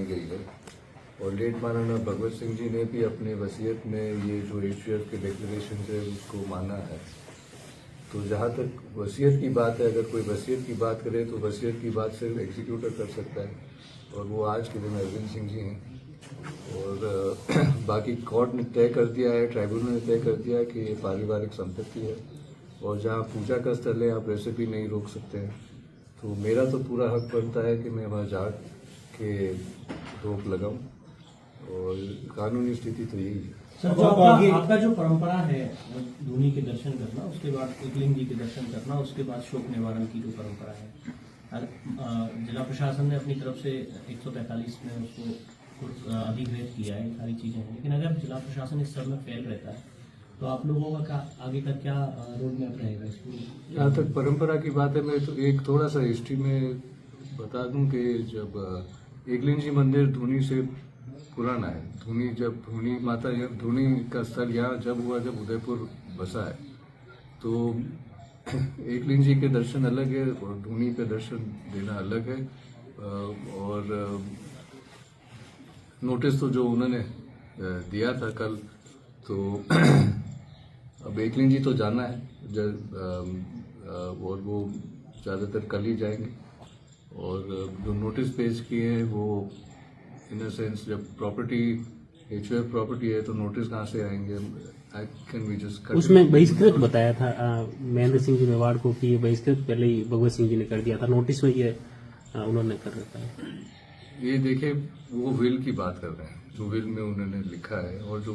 गई है। और लेट महाराणा भगवत सिंह जी ने भी अपने वसीयत में ये जो HUF के डिक्लेरेशन है उसको माना है। तो जहाँ तक वसीयत की बात है, अगर कोई वसीयत की बात करे तो वसीयत की बात सिर्फ एग्जीक्यूटर कर सकता है, और वो आज के दिन अरविंद सिंह जी हैं। और बाकी कोर्ट ने तय कर दिया है, ट्राइब्यूनल ने तय कर दिया है कि ये पारिवारिक संपत्ति है, और जहाँ पूजा का स्थल है आप वैसे भी नहीं रोक सकते हैं। तो मेरा तो पूरा हक बनता है कि मैं वहाँ जा के रोक लगाऊं, और कानूनी स्थिति तो यही है। सर, जो आपका जो परंपरा है धूनी के दर्शन करना, उसके बाद एकलिंग जी के दर्शन करना, उसके बाद शोक निवारण की जो परंपरा है, जिला प्रशासन ने अपनी तरफ से 143 में उसको अधिकृत किया है, सारी चीजें हैं, लेकिन अगर जिला प्रशासन इस सब में फेल रहता है तो आप लोगों का आगे का क्या रोड मैप रहेगा इसको? जहाँ तक परंपरा की बात है, मैं तो एक थोड़ा सा हिस्ट्री में बता दूं कि जब एकलिंग जी मंदिर धूनी से पुराना है। धूनी माता धूनी का स्थल यहाँ जब हुआ जब उदयपुर बसा है, तो एकलिंग जी के दर्शन अलग है और धूनी पे दर्शन देना अलग है। और नोटिस तो जो उन्होंने दिया था कल, तो अब एकलिंग जी तो जाना है और वो ज़्यादातर कल ही जाएंगे। और जो नोटिस पेश किए हैं वो इन अ सेंस, जब प्रॉपर्टी HUF प्रॉपर्टी है तो नोटिस कहाँ से आएंगे? उसमें बहिष्कृत बताया था महेंद्र सिंह जी मेवाड़ को कि ये बहिष्कृत पहले ही भगवत सिंह जी ने कर दिया था, नोटिस में ये उन्होंने कर रखा है। ये देखिए, वो विल की बात कर रहे हैं, जो विल में उन्होंने लिखा है, और जो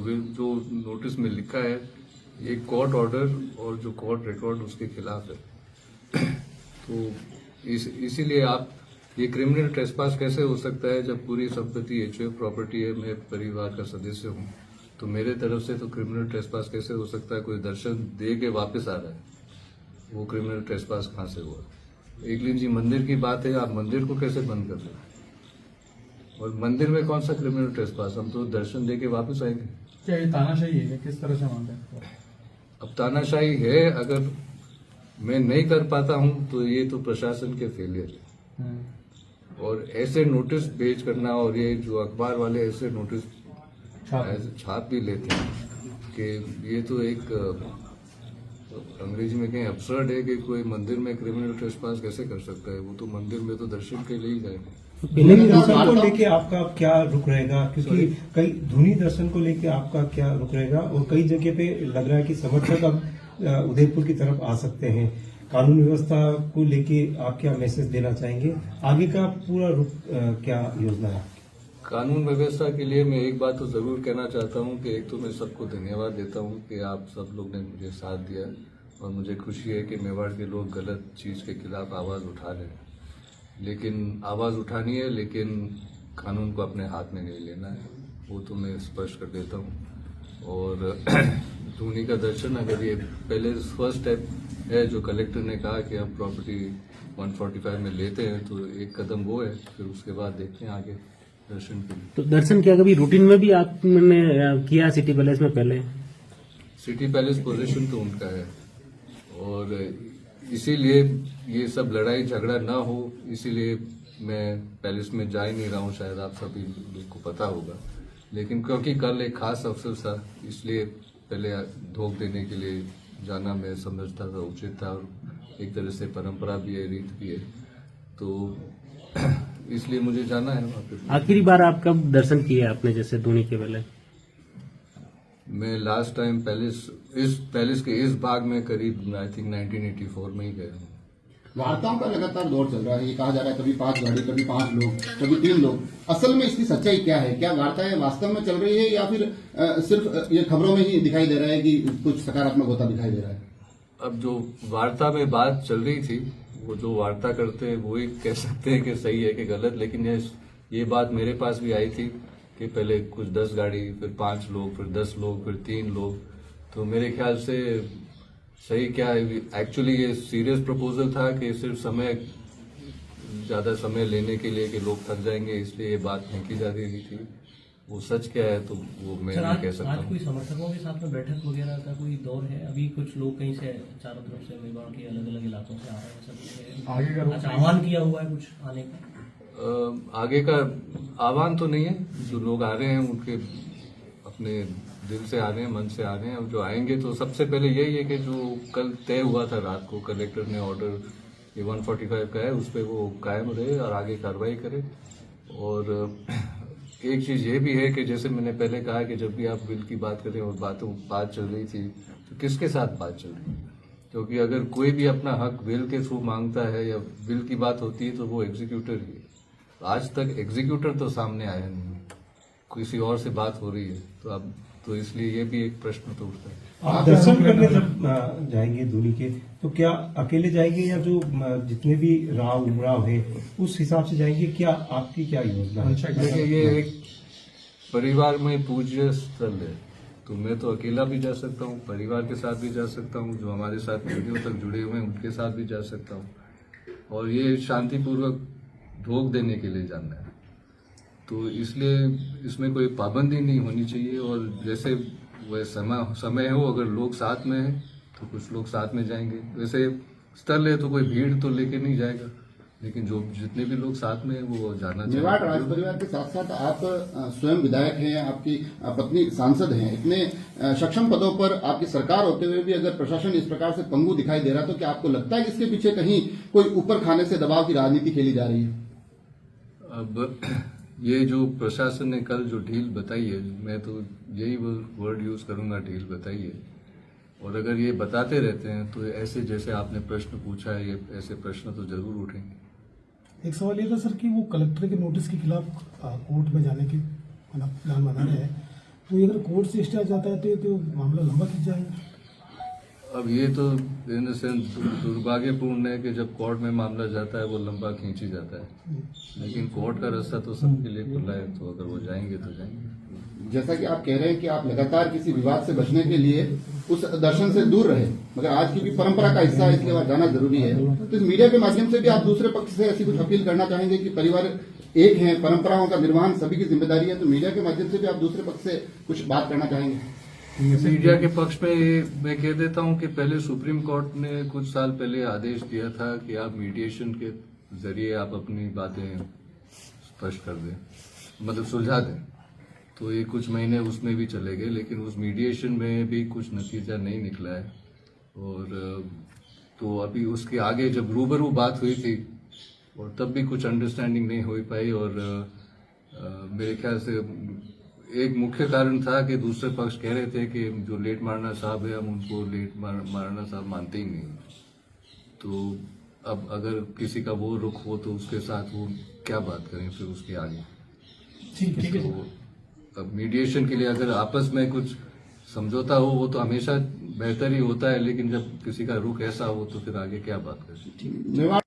नोटिस में लिखा है ये कोर्ट ऑर्डर और जो कोर्ट रिकॉर्ड उसके खिलाफ है। तो इसीलिए आप ये क्रिमिनल ट्रेसपास कैसे हो सकता है जब पूरी संपत्ति HUF प्रॉपर्टी है, मैं परिवार का सदस्य हूँ, तो मेरे तरफ से तो क्रिमिनल ट्रेसपास कैसे हो सकता है? कोई दर्शन दे के वापस आ रहा है, वो क्रिमिनल ट्रेसपास कहाँ से हुआ? एकलिंग जी मंदिर की बात है, आप मंदिर को कैसे बंद कर रहे हैं? और मंदिर में कौन सा क्रिमिनल ट्रेसपास? हम तो दर्शन दे के वापस आएंगे। क्या ये तानाशाही है? किस तरह से मानते हैं? अब तानाशाही है, अगर मैं नहीं कर पाता हूं तो ये तो प्रशासन के फेलियर है। और ऐसे नोटिस भेज करना, और ये जो अखबार वाले ऐसे नोटिस छाप भी लेते हैं कि ये तो एक अंग्रेजी में कहें अब्सर्ड है कि कोई मंदिर में क्रिमिनल ट्रेसपास कैसे कर सकता है? वो तो मंदिर में तो दर्शन के लिए ही जाएंगे। दर्शन को लेके आपका क्या रुख रहेगा? क्योंकि कई धूनी दर्शन को लेके आपका क्या रुख रहेगा? और कई जगह पे लग रहा है कि समर्थक अब उदयपुर की तरफ आ सकते हैं। कानून व्यवस्था को लेके आप क्या मैसेज देना चाहेंगे? आगे का पूरा रुख क्या योजना है? कानून व्यवस्था के लिए मैं एक बात तो जरूर कहना चाहता हूं कि एक तो मैं सबको धन्यवाद देता हूं कि आप सब लोग ने मुझे साथ दिया, और मुझे खुशी है कि मेवाड़ के लोग गलत चीज के खिलाफ आवाज उठा रहे हैं। लेकिन आवाज उठानी है, लेकिन कानून को अपने हाथ में नहीं लेना है, वो तो मैं स्पष्ट कर देता हूँ। और धूनी का दर्शन, अगर ये पहले फर्स्ट स्टेप है जो कलेक्टर ने कहा कि हम प्रॉपर्टी 145 में लेते हैं, तो एक कदम वो है, फिर उसके बाद देखते हैं आगे दर्शन के लिए। तो दर्शन क्या कभी रूटीन में भी आपने किया सिटी पैलेस में? पहले सिटी पैलेस पोजीशन तो उनका है, और इसीलिए ये सब लड़ाई झगड़ा ना हो, इसीलिए मैं पैलेस में जा ही नहीं रहा हूँ। शायद आप सभी लोग को पता होगा, लेकिन क्योंकि कल एक खास अवसर था, इसलिए पहले धोख देने के लिए जाना मैं समझता था उचित था, और एक तरह से परंपरा भी है, रीत भी है, तो इसलिए मुझे जाना है वहाँ पे। आखिरी बार आप कब दर्शन किए आपने, जैसे धूनी के पहले? मैं लास्ट टाइम पैलेस के इस भाग में करीब आई थिंक 1984 में ही गया हूँ। वार्ताओं का लगातार दौर चल रहा है, ये कहा जा रहा है कभी 5 गाड़ी, कभी 5 लोग, कभी 3 लोग। असल में इसकी सच्चाई क्या है? क्या वार्ताएं वास्तव में चल रही है, या फिर सिर्फ ये खबरों में ही दिखाई दे रहा है कि कुछ सकारात्मक होता दिखाई दे रहा है? अब जो वार्ता में बात चल रही थी, वो जो वार्ता करते हैं वो ही कह सकते हैं कि सही है कि गलत, लेकिन ये बात मेरे पास भी आई थी कि पहले कुछ 10 गाड़ी, फिर 5 लोग, फिर 10 लोग, फिर 3 लोग। तो मेरे ख्याल से सही क्या है, एक्चुअली ये सीरियस प्रपोजल था कि सिर्फ ज्यादा समय लेने के लिए कि लोग थक जाएंगे, इसलिए ये बात नहीं की जा रही थी। वो सच क्या है तो वो मैं नहीं कह सकता। आज कोई समर्थकों के साथ में बैठक वगैरह का कोई दौर है? अभी कुछ लोग कहीं से चारों तरफ से मेवाड़ के अलग अलग इलाकों से आ रहे हैं, सब आगे का आह्वान किया हुआ है कुछ आने का? आगे का आह्वान तो नहीं है, जो लोग आ रहे हैं उनके अपने दिल से आ रहे हैं, मन से आ रहे हैं, और जो आएंगे तो सबसे पहले यही है कि जो कल तय हुआ था रात को, कलेक्टर ने ऑर्डर ये 145 का है, उस पर वो कायम रहे और आगे कार्रवाई करे। और एक चीज ये भी है कि जैसे मैंने पहले कहा कि जब भी आप बिल की बात करें और बात चल रही थी तो किसके साथ बात चल रही है, क्योंकि अगर कोई भी अपना हक बिल के थ्रू मांगता है या बिल की बात होती है तो वो एग्जीक्यूटर ही है। आज तक एग्जीक्यूटर तो सामने आया नहीं, किसी और से बात हो रही है, तो अब तो इसलिए ये भी एक प्रश्न तो उठता है। आप दर्शन करने जब जाएंगे धोनी के, तो क्या अकेले जाएंगे या जो जितने भी राव उमराव है उस हिसाब से जाएंगे? क्या आपकी क्या योजना है? देखिए, ये एक परिवार में पूज्य स्थल है, तो मैं तो अकेला भी जा सकता हूँ, परिवार के साथ भी जा सकता हूँ, जो हमारे साथ पीढ़ियों तक जुड़े हुए हैं उनके साथ भी जा सकता हूँ, और ये शांतिपूर्वक भोग देने के लिए जाना है। तो इसलिए इसमें कोई पाबंदी नहीं होनी चाहिए, और जैसे वह समय हो, अगर लोग साथ में हैं तो कुछ लोग साथ में जाएंगे। वैसे स्थल है तो कोई भीड़ तो लेके नहीं जाएगा, लेकिन जो जितने भी लोग साथ में हैं वो जाना चाहिए। मेवाड़ राज परिवार के साथ साथ आप स्वयं विधायक हैं, आपकी पत्नी सांसद हैं, इतने सक्षम पदों पर आपकी सरकार होते हुए भी अगर प्रशासन इस प्रकार से पंगु दिखाई दे रहा है, तो क्या आपको लगता है कि इसके पीछे कहीं कोई ऊपर खाने से दबाव की राजनीति खेली जा रही है? अब ये जो प्रशासन ने कल जो ढील बताई है, मैं तो यही वर्ड यूज करूंगा, ढील बताई है। और अगर ये बताते रहते हैं तो ऐसे जैसे आपने प्रश्न पूछा है, ये ऐसे प्रश्न तो जरूर उठेंगे। एक सवाल ये था सर कि वो कलेक्टर के नोटिस के खिलाफ कोर्ट में जाने के प्लान बना रहे हैं, तो ये अगर कोर्ट से स्टे आ जाता है तो ये तो मामला लंबा खिंच जाएगा। अब ये तो इन द सेंस दुर्भाग्यपूर्ण है कि जब कोर्ट में मामला जाता है वो लंबा खींची जाता है, लेकिन कोर्ट का रास्ता तो सबके लिए खुला है, तो अगर वो जाएंगे तो जाएंगे। जैसा कि आप कह रहे हैं कि आप लगातार किसी विवाद से बचने के लिए उस दर्शन से दूर रहे, मगर आज की भी परंपरा का हिस्सा है, इसलिए वहां जाना जरूरी है। तो इस मीडिया के माध्यम से भी आप दूसरे पक्ष से ऐसी कुछ अपील करना चाहेंगे कि परिवार एक है, परंपराओं का निर्वहन सभी की जिम्मेदारी है, तो मीडिया के माध्यम से भी आप दूसरे पक्ष से कुछ बात करना चाहेंगे? मीडिया के पक्ष में मैं कह देता हूं कि पहले सुप्रीम कोर्ट ने कुछ साल पहले आदेश दिया था कि आप मीडिएशन के जरिए आप अपनी बातें स्पष्ट कर दें, मतलब सुलझा दें। तो ये कुछ महीने उसमें भी चले गए, लेकिन उस मीडिएशन में भी कुछ नतीजा नहीं निकला है। और तो अभी उसके आगे जब रूबरू बात हुई थी और तब भी कुछ अंडरस्टैंडिंग नहीं हो पाई, और मेरे ख्याल से एक मुख्य कारण था कि दूसरे पक्ष कह रहे थे कि जो लेट मारना साहब है हम उनको लेट मारना साहब मानते ही नहीं। तो अब अगर किसी का वो रुख हो तो उसके साथ वो क्या बात करें फिर उसके आगे। ठीक है। तो अब मीडिएशन के लिए अगर आपस में कुछ समझौता हो वो तो हमेशा बेहतर ही होता है, लेकिन जब किसी का रुख ऐसा हो तो फिर आगे क्या बात करें। मेवाड़